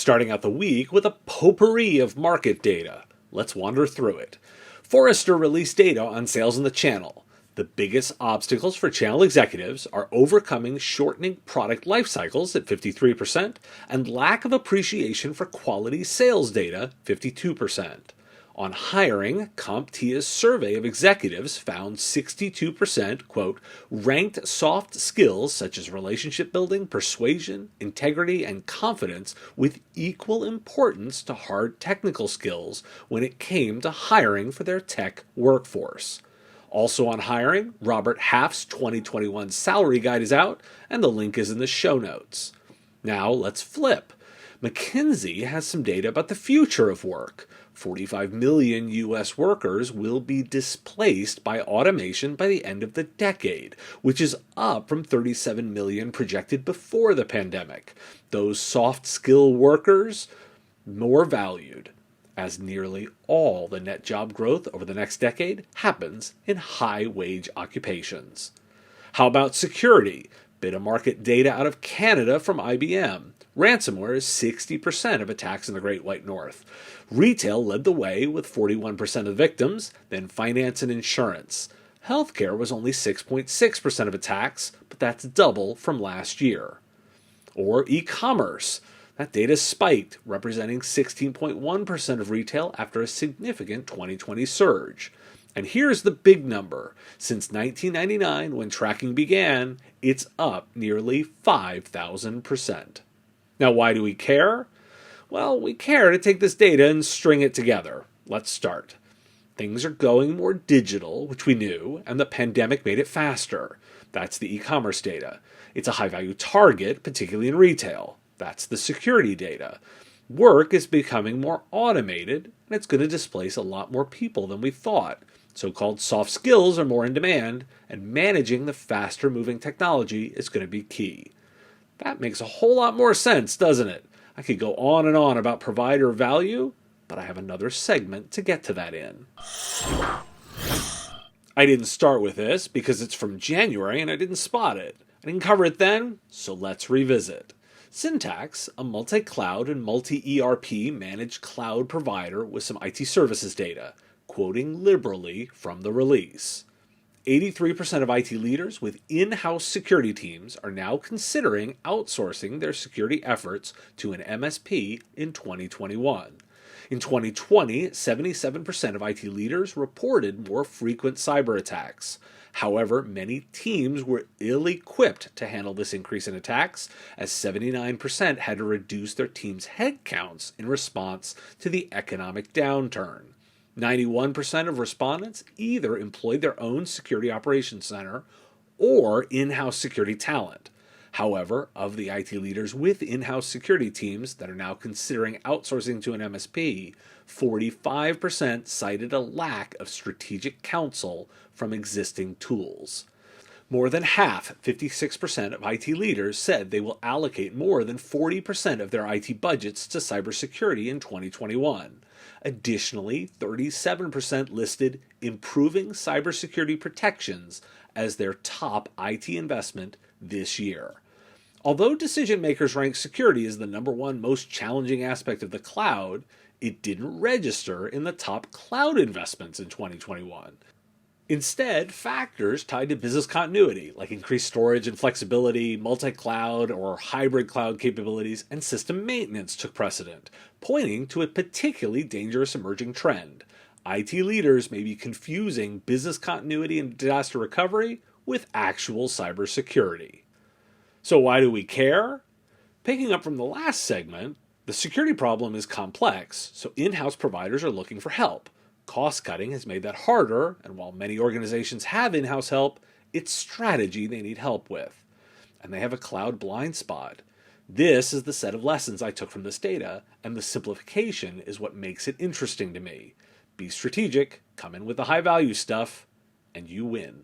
Starting out the week with a potpourri of market data. Let's wander through it. Forrester released data on sales in the channel. The biggest obstacles for channel executives are overcoming shortening product life cycles at 53% and lack of appreciation for quality sales data, 52%. On hiring, CompTIA's survey of executives found 62%, quote, ranked soft skills such as relationship building, persuasion, integrity, and confidence with equal importance to hard technical skills when it came to hiring for their tech workforce. Also on hiring, Robert Half's 2021 salary guide is out, and the link is in the show notes. Now let's flip. McKinsey has some data about the future of work. 45 million U.S. workers will be displaced by automation by the end of the decade, which is up from 37 million projected before the pandemic. Those soft skill workers, more valued, as nearly all the net job growth over the next decade happens in high-wage occupations. How about security? Bit of market data out of Canada from IBM. Ransomware is 60% of attacks in the Great White North. Retail led the way with 41% of victims, then finance and insurance. Healthcare was only 6.6% of attacks, but that's double from last year. Or e-commerce. That data spiked, representing 16.1% of retail after a significant 2020 surge. And here's the big number. Since 1999, when tracking began, it's up nearly 5,000%. Now, why do we care? Well, we care to take this data and string it together. Let's start. Things are going more digital, which we knew, and the pandemic made it faster. That's the e-commerce data. It's a high-value target, particularly in retail. That's the security data. Work is becoming more automated, and it's going to displace a lot more people than we thought. So-called soft skills are more in demand, and managing the faster-moving technology is going to be key. That makes a whole lot more sense, doesn't it? I could go on and on about provider value, but I have another segment to get to that in. I didn't start with this because it's from January and I didn't spot it. I didn't cover it then, so let's revisit. Syntax, a multi-cloud and multi-ERP managed cloud provider with some IT services data, quoting liberally from the release. 83% of IT leaders with in-house security teams are now considering outsourcing their security efforts to an MSP in 2021. In 2020, 77% of IT leaders reported more frequent cyber attacks. However, many teams were ill-equipped to handle this increase in attacks, as 79% had to reduce their team's headcounts in response to the economic downturn. 91% of respondents either employed their own security operations center or in-house security talent. However, of the IT leaders with in-house security teams that are now considering outsourcing to an MSP, 45% cited a lack of strategic counsel from existing tools. More than half, 56% of IT leaders said they will allocate more than 40% of their IT budgets to cybersecurity in 2021. Additionally, 37% listed improving cybersecurity protections as their top IT investment this year. Although decision makers rank security as the number one most challenging aspect of the cloud, it didn't register in the top cloud investments in 2021. Instead, factors tied to business continuity, like increased storage and flexibility, multi-cloud or hybrid cloud capabilities, and system maintenance took precedent, pointing to a particularly dangerous emerging trend. IT leaders may be confusing business continuity and disaster recovery with actual cybersecurity. So why do we care? Picking up from the last segment, the security problem is complex, so in-house providers are looking for help. Cost-cutting has made that harder, and while many organizations have in-house help, it's strategy they need help with. And they have a cloud blind spot. This is the set of lessons I took from this data, and the simplification is what makes it interesting to me. Be strategic, come in with the high-value stuff, and you win.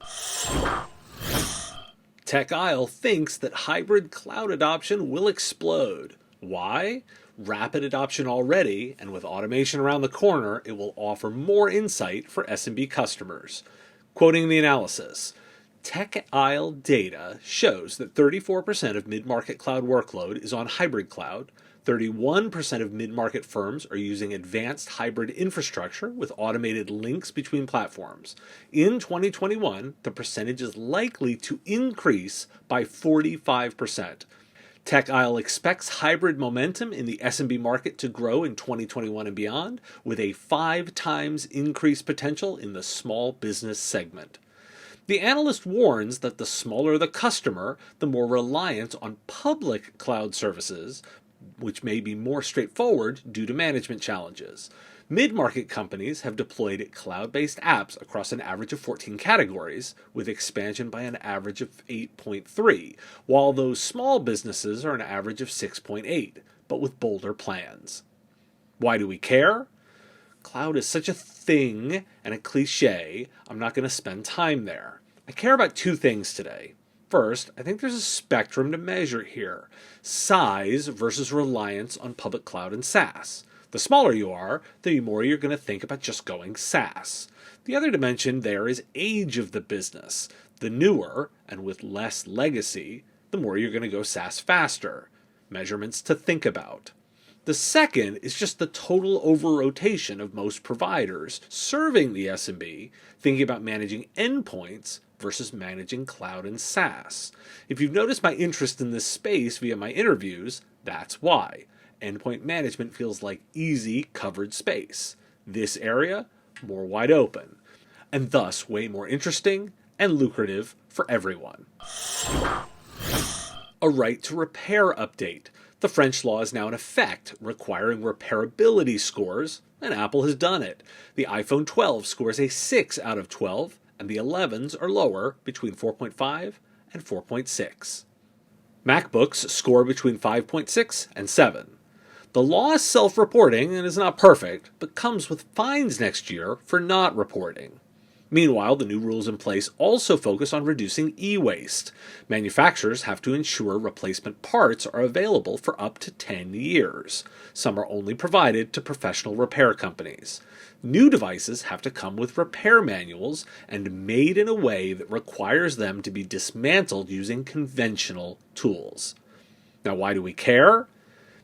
TechAisle thinks that hybrid cloud adoption will explode. Why? Rapid adoption already, and with automation around the corner, it will offer more insight for SMB customers. Quoting the analysis, TechAisle data shows that 34% of mid-market cloud workload is on hybrid cloud, 31% of mid-market firms are using advanced hybrid infrastructure with automated links between platforms. In 2021, the percentage is likely to increase by 45%. TechAisle expects hybrid momentum in the SMB market to grow in 2021 and beyond, with a 5 times increase potential in the small business segment. The analyst warns that the smaller the customer, the more reliant on public cloud services, which may be more straightforward due to management challenges. Mid-market companies have deployed cloud-based apps across an average of 14 categories, with expansion by an average of 8.3, while those small businesses are an average of 6.8, but with bolder plans. Why do we care? Cloud is such a thing and a cliche, I'm not going to spend time there. I care about 2 things today. First, I think there's a spectrum to measure here. Size versus reliance on public cloud and SaaS. The smaller you are, the more you're going to think about just going SaaS. The other dimension there is age of the business. The newer, and with less legacy, the more you're going to go SaaS faster. Measurements to think about. The second is just the total over-rotation of most providers serving the SMB, thinking about managing endpoints versus managing cloud and SaaS. If you've noticed my interest in this space via my interviews, that's why. Endpoint management feels like easy, covered space. This area, more wide open, and thus way more interesting and lucrative for everyone. A right to repair update. The French law is now in effect, requiring repairability scores, and Apple has done it. The iPhone 12 scores a 6 out of 12, and the 11s are lower, between 4.5 and 4.6. MacBooks score between 5.6 and 7. The law is self-reporting and is not perfect, but comes with fines next year for not reporting. Meanwhile, the new rules in place also focus on reducing e-waste. Manufacturers have to ensure replacement parts are available for up to 10 years. Some are only provided to professional repair companies. New devices have to come with repair manuals and made in a way that requires them to be dismantled using conventional tools. Now, why do we care?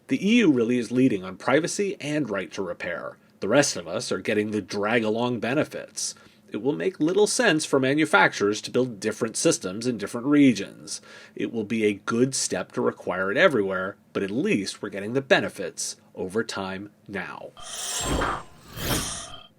The EU really is leading on privacy and right to repair. The rest of us are getting the drag-along benefits. It will make little sense for manufacturers to build different systems in different regions. It will be a good step to require it everywhere, but at least we're getting the benefits over time now.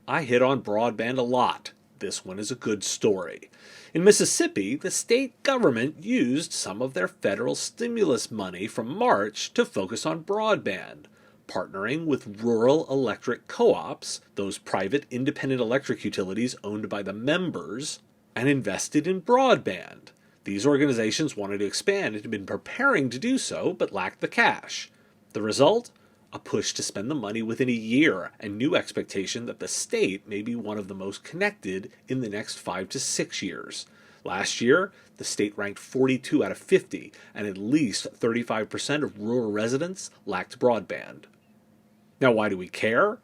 I hit on broadband a lot. This one is a good story. In Mississippi, the state government used some of their federal stimulus money from March to focus on broadband, partnering with rural electric co-ops, those private independent electric utilities owned by the members, and invested in broadband. These organizations wanted to expand and had been preparing to do so, but lacked the cash. The result? A push to spend the money within a year, and new expectation that the state may be one of the most connected in the next 5 to 6 years. Last year, the state ranked 42 out of 50, and at least 35% of rural residents lacked broadband. Now, why do we care?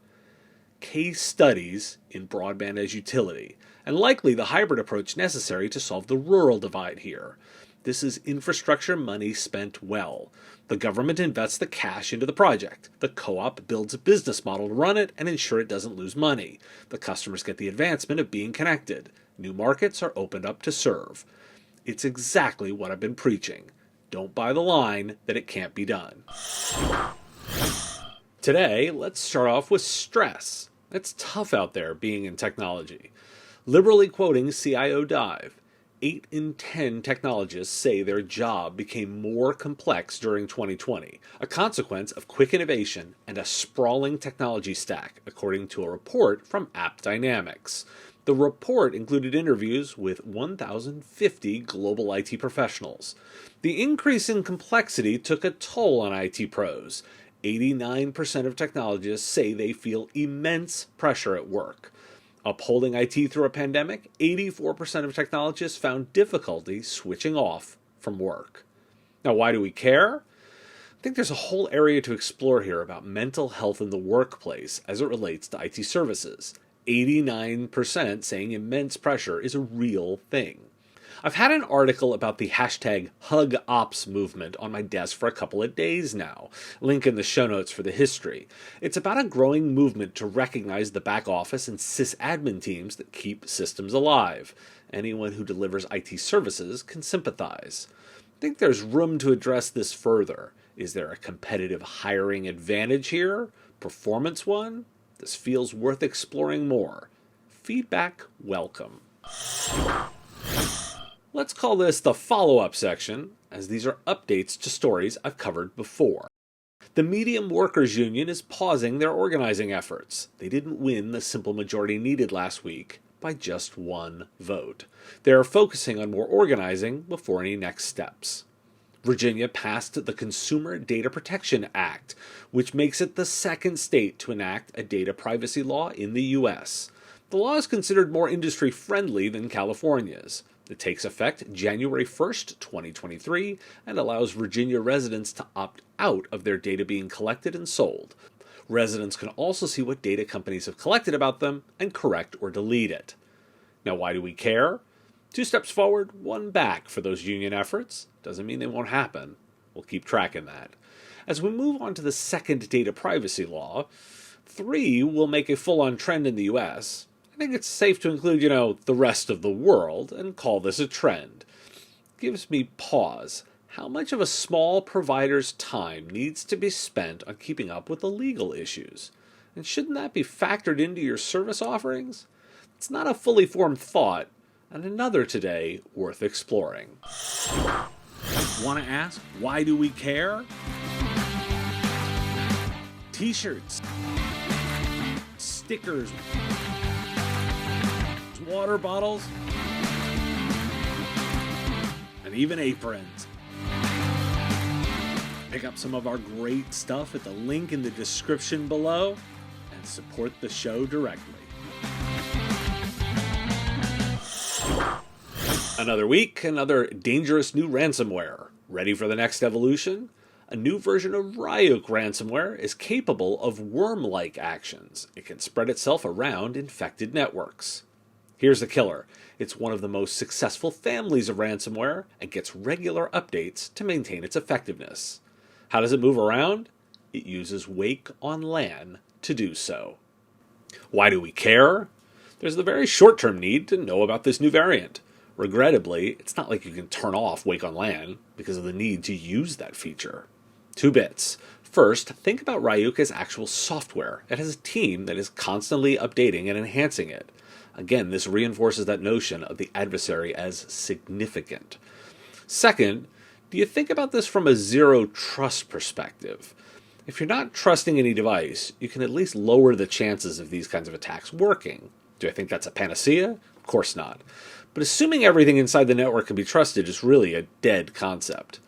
Case studies in broadband as utility, and likely the hybrid approach necessary to solve the rural divide here. This is infrastructure money spent well. The government invests the cash into the project. The co-op builds a business model to run it and ensure it doesn't lose money. The customers get the advancement of being connected. New markets are opened up to serve. It's exactly what I've been preaching. Don't buy the line that it can't be done. Today, let's start off with stress. It's tough out there being in technology. Liberally quoting CIO Dive, 8 in 10 technologists say their job became more complex during 2020, a consequence of quick innovation and a sprawling technology stack, according to a report from AppDynamics. The report included interviews with 1,050 global IT professionals. The increase in complexity took a toll on IT pros. 89% of technologists say they feel immense pressure at work. Upholding IT through a pandemic, 84% of technologists found difficulty switching off from work. Now, why do we care? I think there's a whole area to explore here about mental health in the workplace as it relates to IT services. 89% saying immense pressure is a real thing. I've had an article about the hashtag HugOps movement on my desk for a couple of days now. Link in the show notes for the history. It's about a growing movement to recognize the back office and sysadmin teams that keep systems alive. Anyone who delivers IT services can sympathize. I think there's room to address this further. Is there a competitive hiring advantage here? Performance one? This feels worth exploring more. Feedback welcome. Let's call this the follow-up section, as these are updates to stories I've covered before. The Medium Workers Union is pausing their organizing efforts. They didn't win the simple majority needed last week by just one vote. They are focusing on more organizing before any next steps. Virginia passed the Consumer Data Protection Act, which makes it the second state to enact a data privacy law in the U.S. The law is considered more industry-friendly than California's. It takes effect January 1st, 2023, and allows Virginia residents to opt out of their data being collected and sold. Residents can also see what data companies have collected about them and correct or delete it. Now, why do we care? 2 steps forward, 1 back for those union efforts. Doesn't mean they won't happen. We'll keep tracking that. As we move on to the second data privacy law, 3 will make a full-on trend in the U.S., I think it's safe to include, the rest of the world and call this a trend. Gives me pause. How much of a small provider's time needs to be spent on keeping up with the legal issues? And shouldn't that be factored into your service offerings? It's not a fully formed thought, and another today worth exploring. Want to ask, why do we care? T-shirts, stickers, water bottles, and even aprons. Pick up some of our great stuff at the link in the description below and support the show directly. Another week, another dangerous new ransomware. Ready for the next evolution? A new version of Ryuk ransomware is capable of worm-like actions. It can spread itself around infected networks. Here's the killer. It's one of the most successful families of ransomware and gets regular updates to maintain its effectiveness. How does it move around? It uses Wake on LAN to do so. Why do we care? There's the very short-term need to know about this new variant. Regrettably, it's not like you can turn off Wake on LAN because of the need to use that feature. 2 bits. First, think about Ryuk as actual software. It has a team that is constantly updating and enhancing it. Again, this reinforces that notion of the adversary as significant. Second, do you think about this from a zero-trust perspective? If you're not trusting any device, you can at least lower the chances of these kinds of attacks working. Do I think that's a panacea? Of course not. But assuming everything inside the network can be trusted is really a dead concept.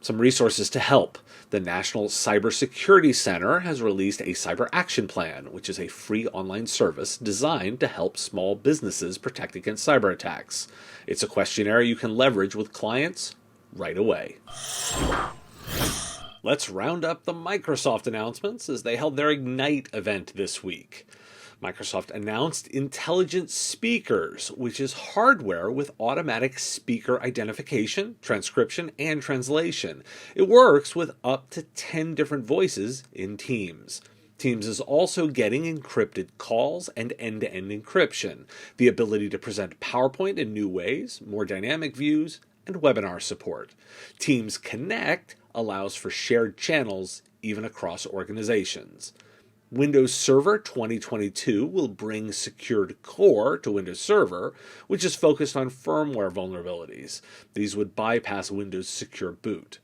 Some resources to help. The National Cybersecurity Center has released a Cyber Action Plan, which is a free online service designed to help small businesses protect against cyber attacks. It's a questionnaire you can leverage with clients right away. Let's round up the Microsoft announcements as they held their Ignite event this week. Microsoft announced Intelligent Speakers, which is hardware with automatic speaker identification, transcription, and translation. It works with up to 10 different voices in Teams. Teams is also getting encrypted calls and end-to-end encryption, the ability to present PowerPoint in new ways, more dynamic views, and webinar support. Teams Connect allows for shared channels even across organizations. Windows Server 2022 will bring Secured Core to Windows Server, which is focused on firmware vulnerabilities. These would bypass Windows Secure Boot.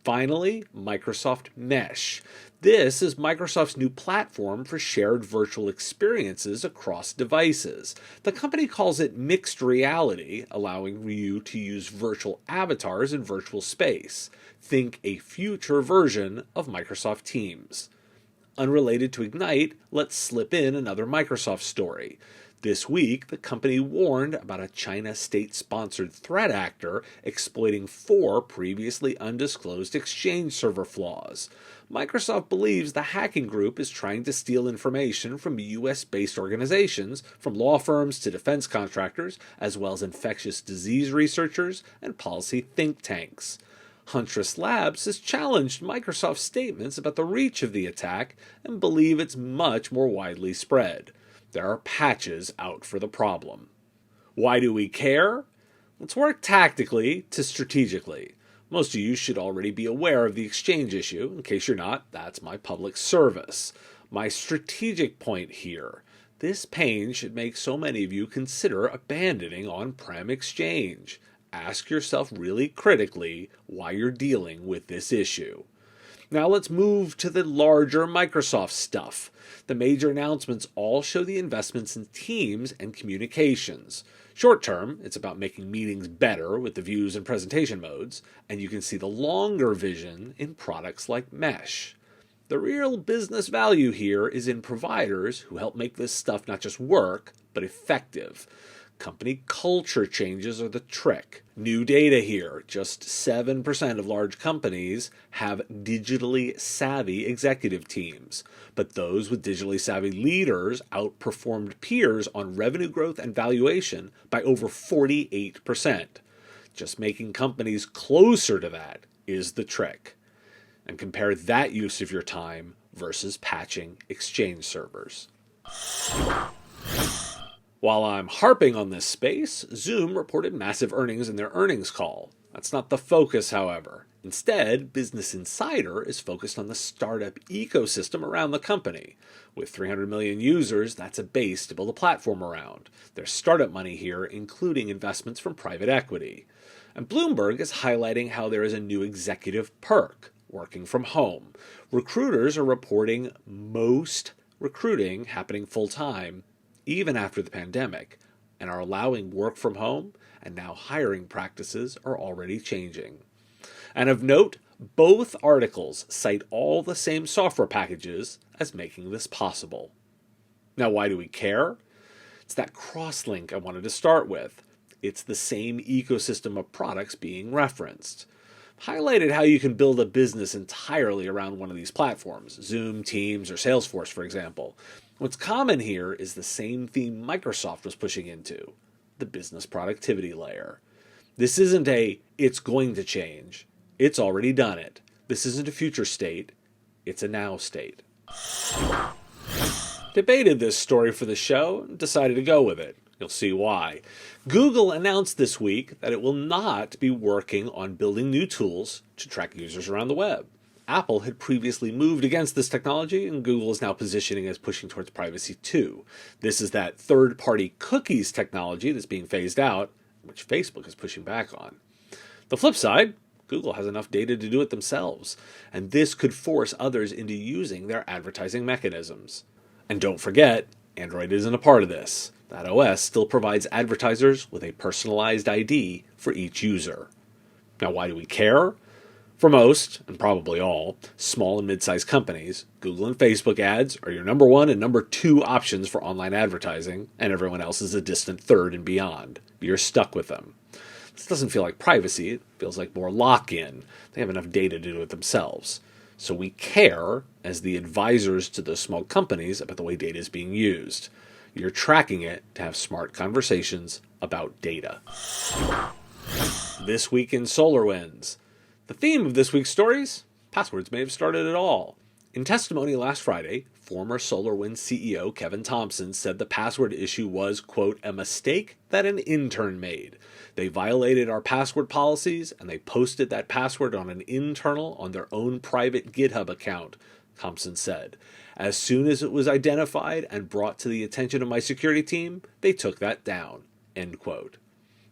Finally, Microsoft Mesh. This is Microsoft's new platform for shared virtual experiences across devices. The company calls it mixed reality, allowing you to use virtual avatars in virtual space. Think a future version of Microsoft Teams. Unrelated to Ignite, let's slip in another Microsoft story. This week, the company warned about a China state-sponsored threat actor exploiting 4 previously undisclosed exchange server flaws. Microsoft believes the hacking group is trying to steal information from US-based organizations, from law firms to defense contractors, as well as infectious disease researchers and policy think tanks. Huntress Labs has challenged Microsoft's statements about the reach of the attack and believe it's much more widely spread. There are patches out for the problem. Why do we care? Let's work tactically to strategically. Most of you should already be aware of the exchange issue. In case you're not, that's my public service. My strategic point here. This pain should make so many of you consider abandoning on-prem exchange. Ask yourself really critically why you're dealing with this issue. Now let's move to the larger Microsoft stuff. The major announcements all show the investments in Teams and communications. Short term, it's about making meetings better with the views and presentation modes, and you can see the longer vision in products like Mesh. The real business value here is in providers who help make this stuff not just work, but effective. Company culture changes are the trick. New data here. Just 7% of large companies have digitally savvy executive teams. But those with digitally savvy leaders outperformed peers on revenue growth and valuation by over 48%. Just making companies closer to that is the trick. And compare that use of your time versus patching Exchange servers. While I'm harping on this space, Zoom reported massive earnings in their earnings call. That's not the focus, however. Instead, Business Insider is focused on the startup ecosystem around the company. With 300 million users, that's a base to build a platform around. There's startup money here, including investments from private equity. And Bloomberg is highlighting how there is a new executive perk, working from home. Recruiters are reporting most recruiting happening full-time, even after the pandemic, and are allowing work from home, and now hiring practices are already changing. And of note, both articles cite all the same software packages as making this possible. Now, why do we care? It's that cross-link I wanted to start with. It's the same ecosystem of products being referenced. Highlighted how you can build a business entirely around one of these platforms, Zoom, Teams, or Salesforce, for example. What's common here is the same theme Microsoft was pushing into, the business productivity layer. This isn't a, it's going to change. It's already done it. This isn't a future state. It's a now state. Debated this story for the show and decided to go with it. You'll see why. Google announced this week that it will not be working on building new tools to track users around the web. Apple had previously moved against this technology, and Google is now positioning as pushing towards privacy too. This is that third-party cookies technology that's being phased out, which Facebook is pushing back on. The flip side, Google has enough data to do it themselves, and this could force others into using their advertising mechanisms. And don't forget, Android isn't a part of this. That OS still provides advertisers with a personalized ID for each user. Now, why do we care? For most, and probably all, small and mid-sized companies, Google and Facebook ads are your number 1 and number 2 options for online advertising, and everyone else is a distant third and beyond. You're stuck with them. This doesn't feel like privacy, it feels like more lock-in. They have enough data to do it themselves. So we care as the advisors to those small companies about the way data is being used. You're tracking it to have smart conversations about data. This week in SolarWinds. The theme of this week's stories? Passwords may have started it all. In testimony last Friday, former SolarWinds CEO Kevin Thompson said the password issue was, quote, a mistake that an intern made. They violated our password policies and they posted that password on an internal on their own private GitHub account, Thompson said. As soon as it was identified and brought to the attention of my security team, they took that down, end quote.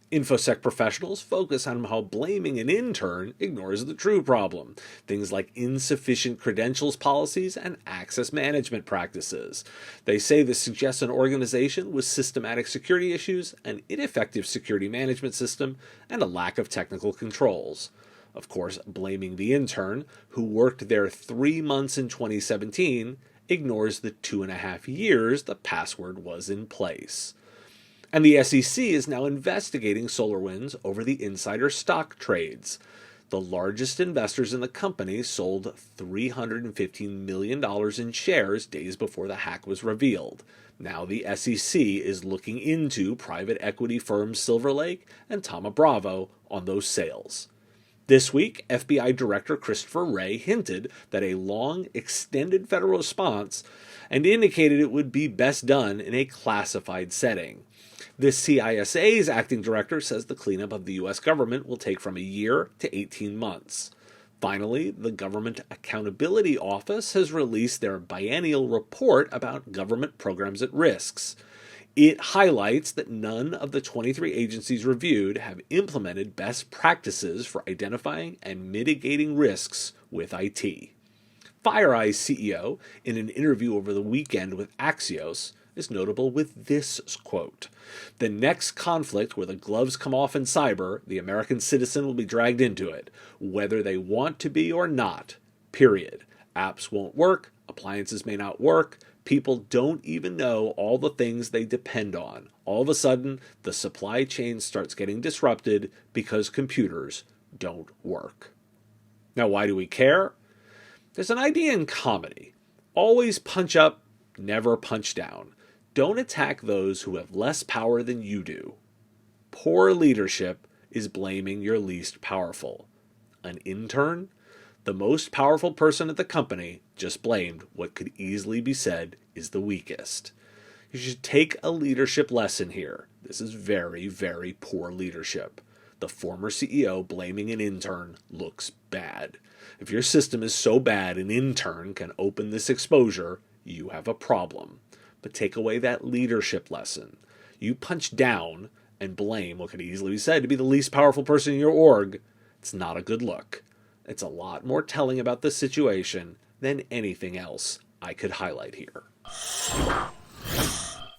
InfoSec professionals focus on how blaming an intern ignores the true problem, things like insufficient credentials policies and access management practices. They say this suggests an organization with systematic security issues, an ineffective security management system, and a lack of technical controls. Of course, blaming the intern, who worked there 3 months in 2017, ignores the 2.5 years the password was in place. And the SEC is now investigating SolarWinds over the insider stock trades. The largest investors in the company sold $315 million in shares days before the hack was revealed. Now the SEC is looking into private equity firms Silver Lake and Thoma Bravo on those sales. This week, FBI Director Christopher Wray hinted that a long, extended federal response and indicated it would be best done in a classified setting. The CISA's acting director says the cleanup of the U.S. government will take from a year to 18 months. Finally, the Government Accountability Office has released their biennial report about government programs at risks. It highlights that none of the 23 agencies reviewed have implemented best practices for identifying and mitigating risks with IT. FireEye's CEO, in an interview over the weekend with Axios, is notable with this quote: "The next conflict where the gloves come off in cyber, the American citizen will be dragged into it, whether they want to be or not. Period. Apps won't work, appliances may not work, people don't even know all the things they depend on. All of a sudden, the supply chain starts getting disrupted because computers don't work." Now, why do we care? There's an idea in comedy. Always punch up, never punch down. Don't attack those who have less power than you do. Poor leadership is blaming your least powerful. An intern, the most powerful person at the company, just blamed what could easily be said is the weakest. You should take a leadership lesson here. This is very, very poor leadership. The former CEO blaming an intern looks bad. If your system is so bad an intern can open this exposure, you have a problem. But take away that leadership lesson. You punch down and blame what could easily be said to be the least powerful person in your org. It's not a good look. It's a lot more telling about the situation than anything else I could highlight here.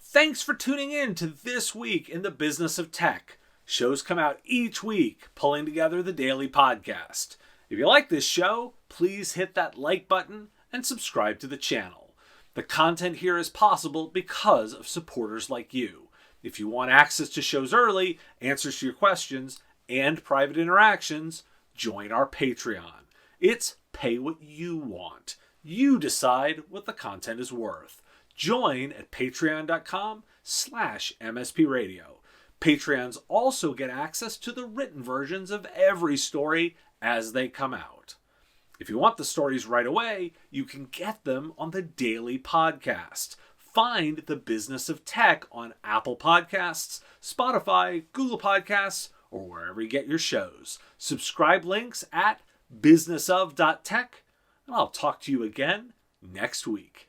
Thanks for tuning in to This Week in the Business of Tech. Shows come out each week, pulling together the daily podcast. If you like this show, please hit that like button and subscribe to the channel. The content here is possible because of supporters like you. If you want access to shows early, answers to your questions, and private interactions, join our Patreon. It's pay what you want. You decide what the content is worth. Join at patreon.com/MSPradio. Patreons also get access to the written versions of every story as they come out. If you want the stories right away, you can get them on the daily podcast. Find The Business of Tech on Apple Podcasts, Spotify, Google Podcasts, or wherever you get your shows. Subscribe links at businessof.tech, and I'll talk to you again next week.